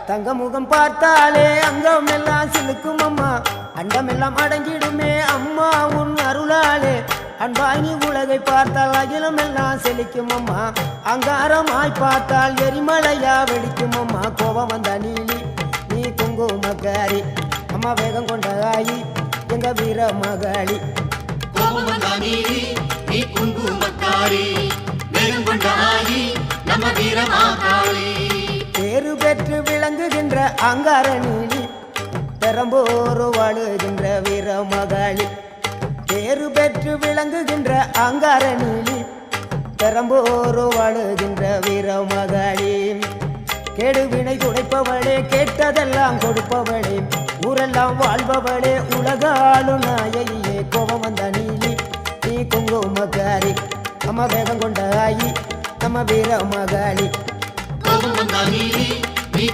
தங்க முகம் பார்த்தாலே அங்கம் எல்லாம் சிலுக்கும் அம்மா, அண்டமெல்லாம் அடங்கிடுமே அம்மா உன் அருளாலே. அன்பாங்கி உலகை பார்த்தால் அகிலம் எல்லாம் செழிக்கும் அம்மா, அங்காரமாய் பார்த்தால் எரிமலையா வெடிக்கும் அம்மா. கோபம் வந்த நீலி நீ குங்குமக்காரி அம்மா, வேகம் கொண்ட ஆயி எங்க வீர மகாளி. கோபம் வந்த நீலி நீ குங்குமக்காரி, வேகம் கொண்ட ஆயி நம்ம வீர மகாளி. பேரு பெற்று விளங்குகின்ற அங்கார நீலி, பெரம்போரு வாழுகின்ற வீர மகாளி. பேரு பெற்று விளங்குகின்ற அங்கார நீலி, பெரம்போரு வாழுகின்ற வீர மகாளி. கேடுவினை துடைப்பவளே, கேட்டதெல்லாம் கொடுப்பவளே, ஊரெல்லாம் வாழ்பவளே, உலகாளு நாயகியே. கோபம் வந்த நீலி நீ குங்குமக்காரி அம்மா, வேகம் கொண்ட ஆயி நம்ம வீர மகாளி. கோபம் வந்த நீலி நீ